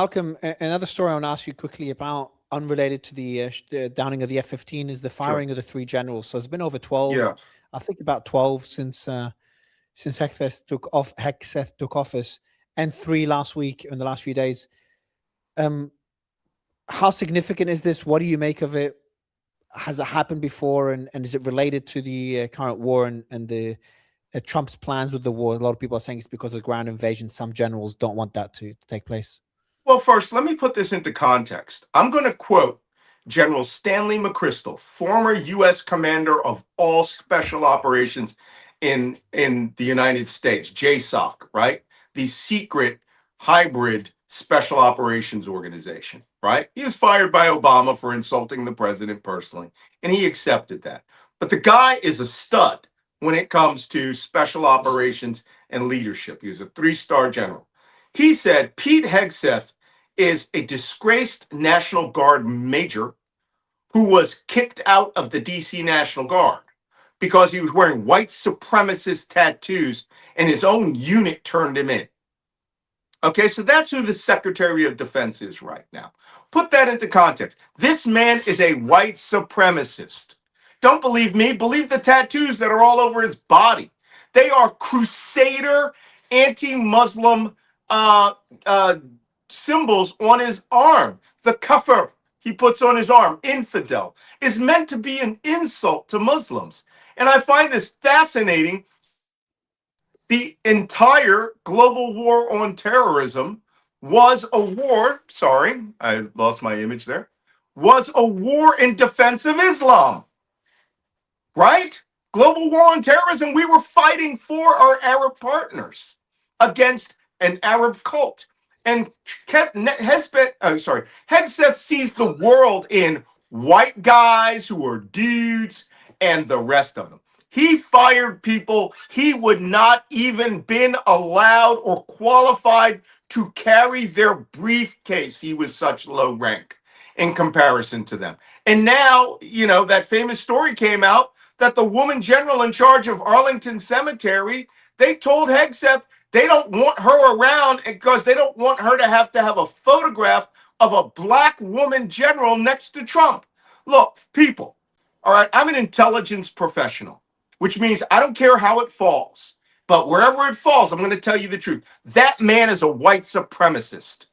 Malcolm, another story I want to ask you quickly about, unrelated to the downing of the F-15, is the Sure. firing of the three generals. So it's been over 12, Yeah. I think about 12 since Hexeth took office, and three last week in the last few days. Um, how significant is this? What do you make of it? Has it happened before, and is it related to the current war and the Trump's plans with the war? A lot of people are saying it's because of the ground invasion. Some generals don't want that to take place. Well, first, let me put this into context. I'm going to quote General Stanley McChrystal, former U.S. commander of all special operations in the United States, JSOC, right? The secret hybrid special operations organization, right? He was fired by Obama for insulting the president personally, and he accepted that. But the guy is a stud when it comes to special operations and leadership. He was a three-star general. He said Pete Hegseth is a disgraced National Guard major who was kicked out of the DC National Guard because he was wearing white supremacist tattoos and his own unit turned him in. Okay, so that's who the Secretary of Defense is right now. Put that into context. This man is a white supremacist. Don't believe me, believe the tattoos that are all over his body. They are crusader, anti-Muslim uh, uh, symbols on his arm. The kafir he puts on his arm, infidel, is meant to be an insult to Muslims. And I find this fascinating. The entire global war on terrorism was a war, sorry, I lost my image there, was a war in defense of Islam, right? Global war on terrorism, we were fighting for our Arab partners against an Arab cult. And Hegseth sees the world in white guys who are dudes and the rest of them. He fired people he would not even been allowed or qualified to carry their briefcase. He was such low rank in comparison to them. And now, that famous story came out that the woman general in charge of Arlington Cemetery, they told Hegseth they don't want her around because they don't want her to have a photograph of a black woman general next to Trump. Look, people, all right, I'm an intelligence professional, which means I don't care how it falls. But wherever it falls, I'm going to tell you the truth. That man is a white supremacist.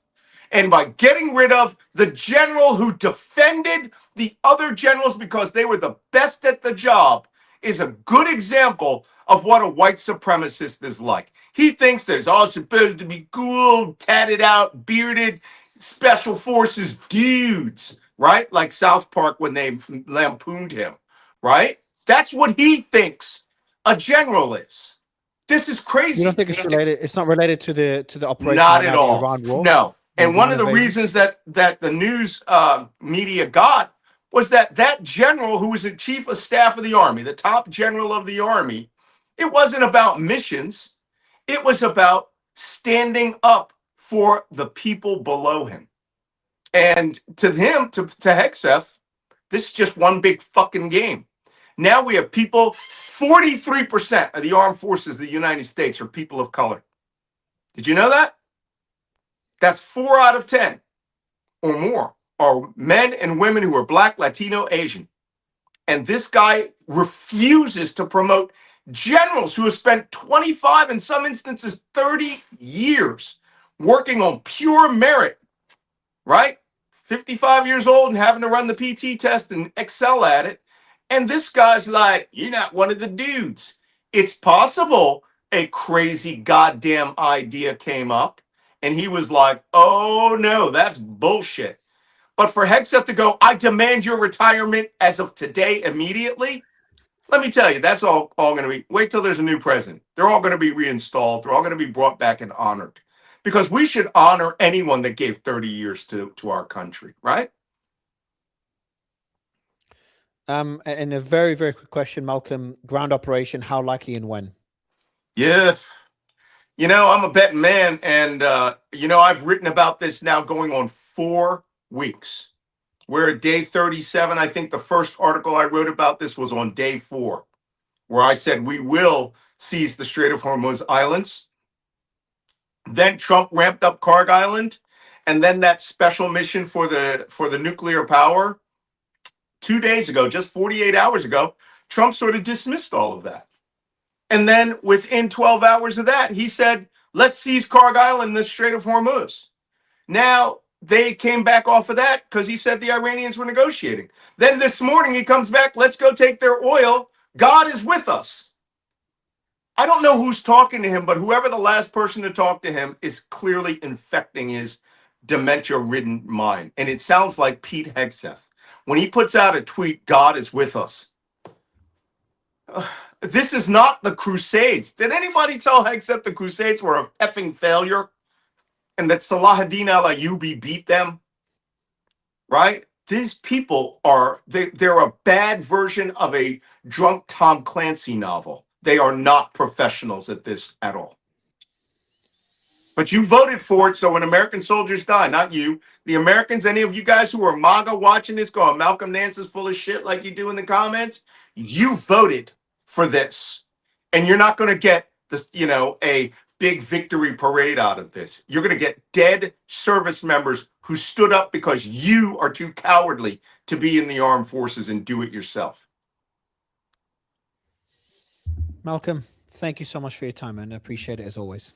And by getting rid of the general who defended the other generals because they were the best at the job is a good example of what a white supremacist is like. He thinks there's all supposed to be cool, tatted out, bearded, special forces dudes, right? Like South Park when they lampooned him, right? That's what he thinks a general is. This is You don't crazy. think it's related? It's not related to the operation Not right at now, the all. Iran war, No. the And one ground of the invasion. reasons that the news media got was that general who was the chief of staff of the army, the top general of the army, it wasn't about missions. It was about standing up for the people below him. And to him, to Hegseth, this is just one big fucking game. Now we have people, 43% of the armed forces of the United States are people of color. Did you know that? That's 4 out of 10 or more are men and women who are black, Latino, Asian. And this guy refuses to promote generals who have spent 25, in some instances, 30 years working on pure merit, right? 55 years old and having to run the PT test and excel at it. And this guy's like, you're not one of the dudes. It's possible a crazy goddamn idea came up and he was like, oh no, that's bullshit. But for Hegseth to go, I demand your retirement as of today immediately. Let me tell you, that's all going to be, wait till there's a new president. They're all going to be reinstalled. They're all going to be brought back and honored. Because we should honor anyone that gave 30 years to our country, right? And a very, very quick question, Malcolm. Ground operation, how likely and when? Yeah. I'm a betting man. And, I've written about this now going on 4 weeks. We're at day 37. I think the first article I wrote about this was on day 4, where I said we will seize the Strait of Hormuz Islands. Then Trump ramped up Karg Island. and then that special mission for the nuclear power 2 days ago, just 48 hours ago, Trump sort of dismissed all of that. And then within 12 hours of that, he said, let's seize Cargill in the Strait of Hormuz. Now, they came back off of that because he said the Iranians were negotiating. Then this morning he comes back, let's go take their oil. God is with us. I don't know who's talking to him, but whoever the last person to talk to him is clearly infecting his dementia-ridden mind. And it sounds like Pete Hegseth. When he puts out a tweet, God is with us. This is not the Crusades. Did anybody tell Hegseth the Crusades were a effing failure and that Salahuddin al-Ayyubi beat them? Right? These people are, they're a bad version of a drunk Tom Clancy novel. They are not professionals at this at all. But you voted for it, so when American soldiers die, not you, the Americans, any of you guys who are MAGA watching this going, Malcolm Nance is full of shit like you do in the comments, you voted for this. And you're not going to get this, a big victory parade out of this. You're going to get dead service members who stood up because you are too cowardly to be in the armed forces and do it yourself. Malcolm, thank you so much for your time, and I appreciate it as always.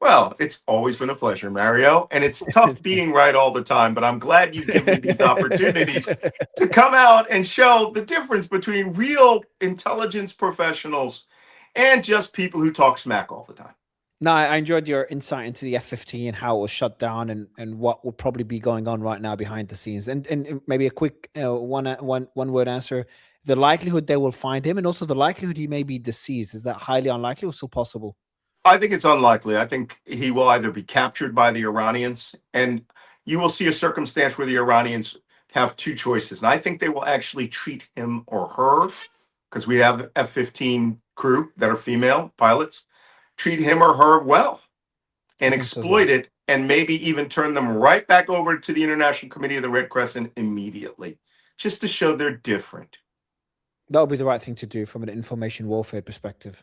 Well, it's always been a pleasure, Mario. And it's tough being right all the time, but I'm glad you give me these opportunities to come out and show the difference between real intelligence professionals and just people who talk smack all the time. No, I enjoyed your insight into the F-15 and how it was shut down and what will probably be going on right now behind the scenes. And maybe a quick one word answer. The likelihood they will find him and also the likelihood he may be deceased, is that highly unlikely or still possible? I think it's unlikely. I think he will either be captured by the Iranians, and you will see a circumstance where the Iranians have two choices. And I think they will actually treat him or her, because we have F-15 crew that are female pilots, treat him or her well and exploit it, and maybe even turn them right back over to the International Committee of the Red Crescent immediately, just to show they're different. That would be the right thing to do from an information warfare perspective.